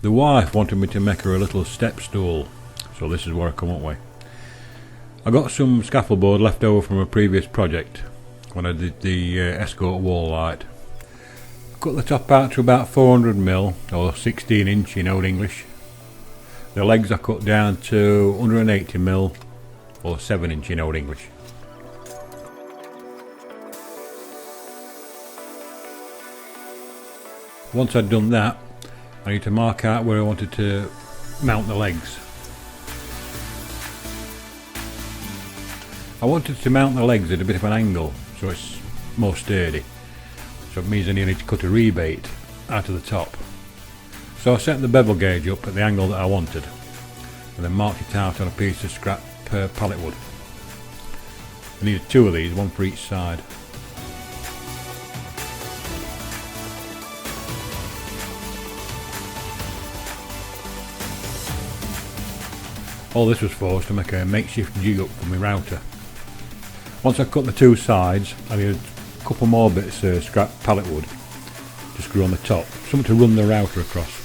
The wife wanted me to make her a little step stool, so this is what I come up with. I got some scaffold board left over from a previous project when I did the escort wall light. Cut the top out to about 400mm or 16" in Old English. The legs are cut down to 180mm or 7" in Old English. Once I'd done that, I need to mark out where I wanted to mount the legs. I wanted to mount the legs at a bit of an angle so it's more sturdy. So it means I need to cut a rebate out of the top. So I set the bevel gauge up at the angle that I wanted and then marked it out on a piece of scrap pallet wood. I needed 2 of these, one for each side. All this was for was to make a makeshift jig up for my router. Once I cut the 2 sides, I needed a couple more bits of scrap pallet wood to screw on the top, something to run the router across.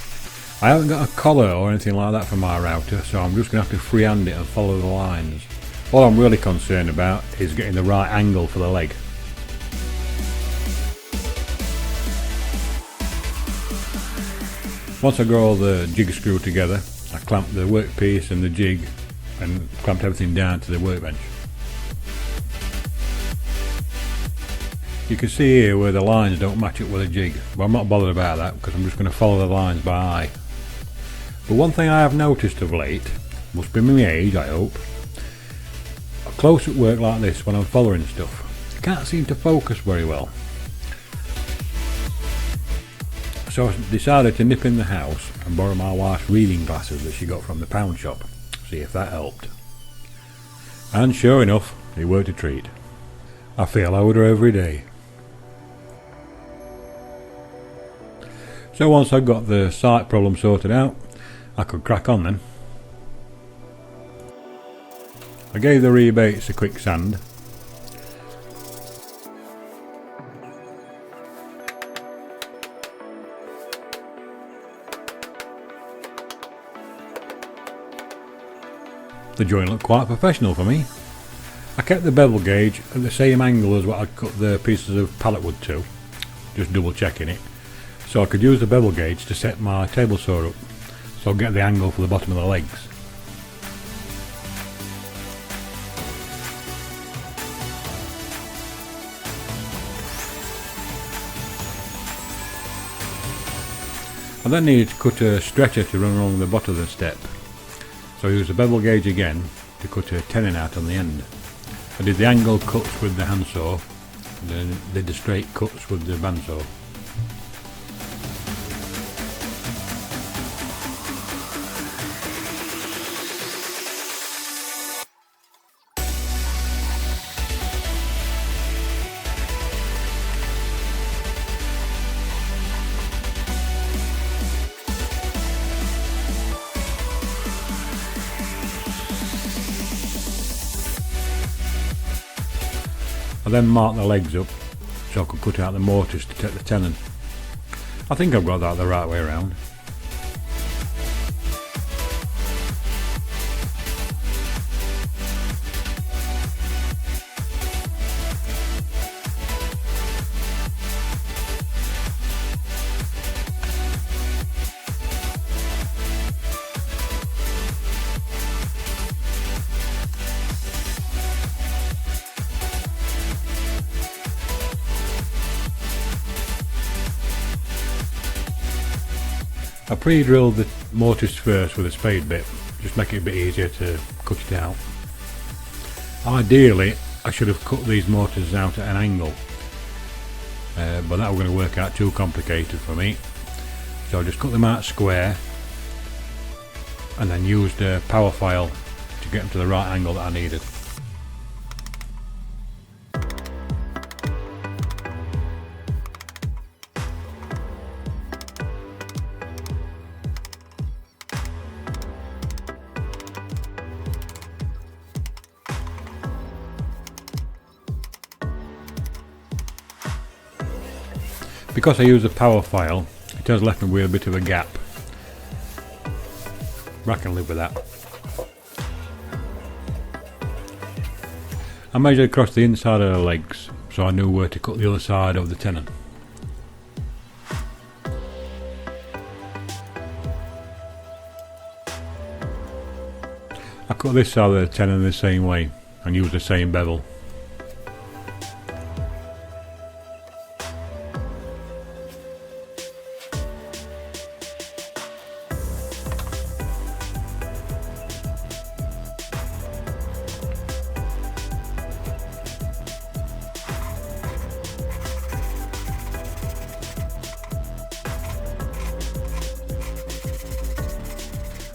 I haven't got a collar or anything like that for my router, so I'm just going to have to freehand it and follow the lines. All I'm really concerned about is getting the right angle for the leg. Once I got all the jig screwed together, I clamped the workpiece and the jig and clamped everything down to the workbench. You can see here where the lines don't match up with the jig, but I'm not bothered about that because I'm just going to follow the lines by eye. But one thing I have noticed of late, must be my age I hope, close at work like this when I'm following stuff, I can't seem to focus very well. So I decided to nip in the house and borrow my wife's reading glasses that she got from the pound shop, see if that helped. And sure enough, it worked a treat. I feel older every day. So once I got the sight problem sorted out, I could crack on then. I gave the rebates a quick sand. The joint looked quite professional for me. I kept the bevel gauge at the same angle as what I'd cut the pieces of pallet wood to, just double checking it, so I could use the bevel gauge to set my table saw up, so I'll get the angle for the bottom of the legs. I then needed to cut a stretcher to run along the bottom of the step, so I used the bevel gauge again to cut a tenon out on the end. I did the angle cuts with the handsaw and then did the straight cuts with the bandsaw. I then marked the legs up so I could cut out the mortise to take the tenon. I think I've got that the right way around. I pre-drilled the mortise first with a spade bit, just make it a bit easier to cut it out. Ideally I should have cut these mortises out at an angle, but that was going to work out too complicated for me, so I just cut them out square and then used a power file to get them to the right angle that I needed. Because I used a power file, it has left me with a bit of a gap, but I can live with that. I measured across the inside of the legs, so I knew where to cut the other side of the tenon. I cut this side of the tenon the same way and used the same bevel.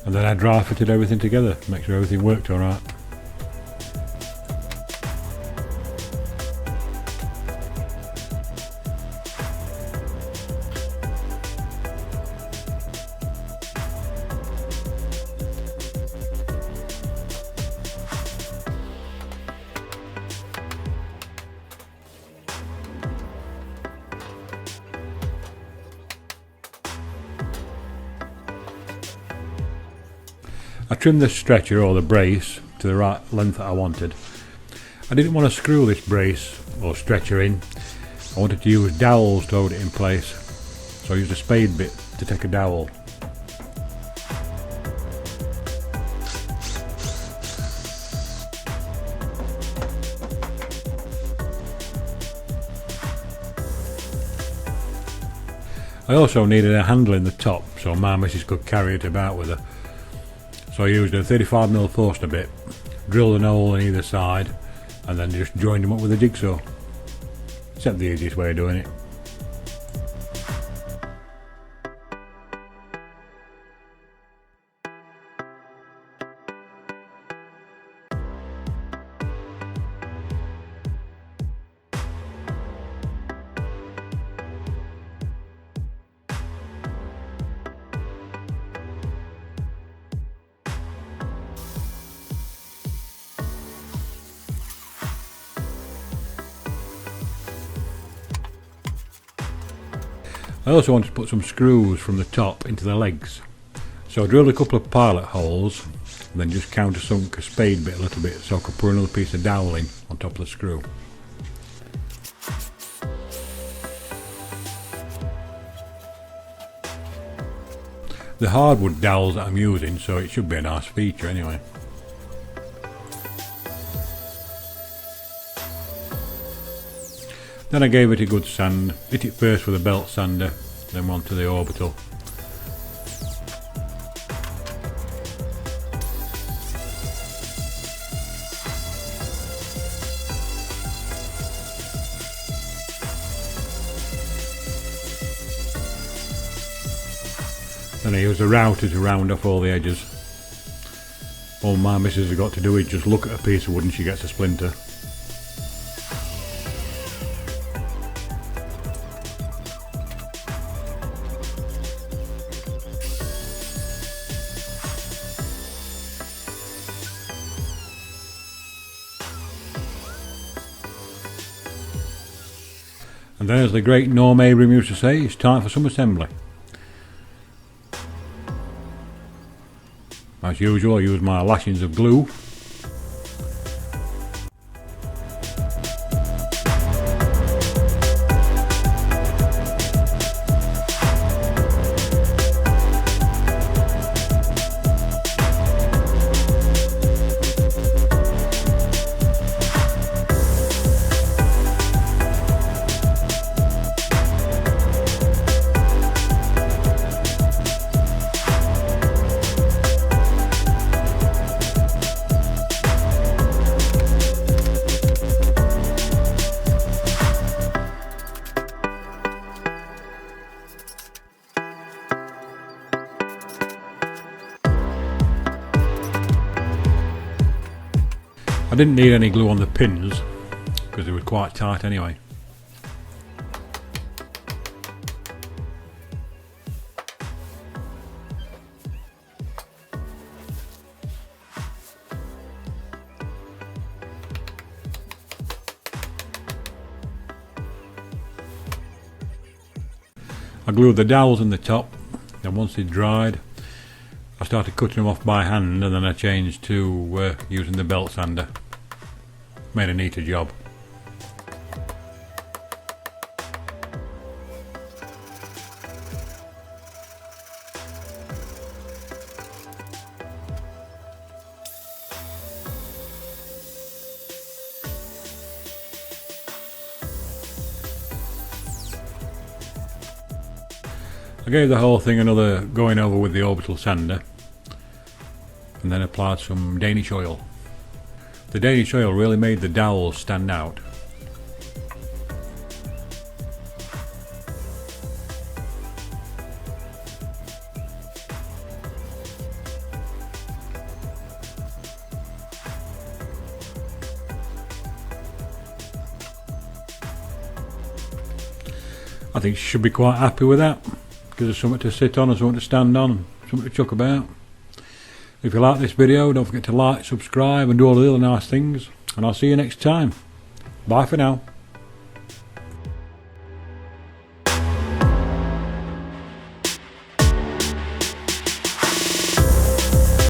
And then I dry fitted everything together to make sure everything worked alright. I trimmed the stretcher or the brace to the right length that I wanted. I didn't want to screw this brace or stretcher in. I wanted to use dowels to hold it in place, so I used a spade bit to take a dowel. I also needed a handle in the top so my missus could carry it about with her. So I used a 35mm Forstner bit, drilled a hole on either side, and then just joined them up with a jigsaw. Except the easiest way of doing it. I also wanted to put some screws from the top into the legs, so I drilled a couple of pilot holes and then just countersunk a spade bit a little bit so I could put another piece of dowel in on top of the screw. The hardwood dowels that I'm using, so it should be a nice feature anyway. Then I gave it a good sand, hit it first with a belt sander, then onto the orbital. Then I used a router to round off all the edges. All my missus has got to do is just look at a piece of wood and she gets a splinter. And then, as the great Norm Abram used to say, it's time for some assembly. As usual, I use my lashings of glue. I didn't need any glue on the pins because they were quite tight anyway. I glued the dowels in the top, and once they dried, I started cutting them off by hand, and then I changed to using the belt sander. Made a neater job. I gave the whole thing another going over with the orbital sander, and then applied some Danish oil. The Danish oil really made the dowels stand out. I think you should be quite happy with that. Gives us something to sit on and something to stand on, something to chuck about. If you like this video, don't forget to like, subscribe and do all the other nice things, and I'll see you next time. Bye for now.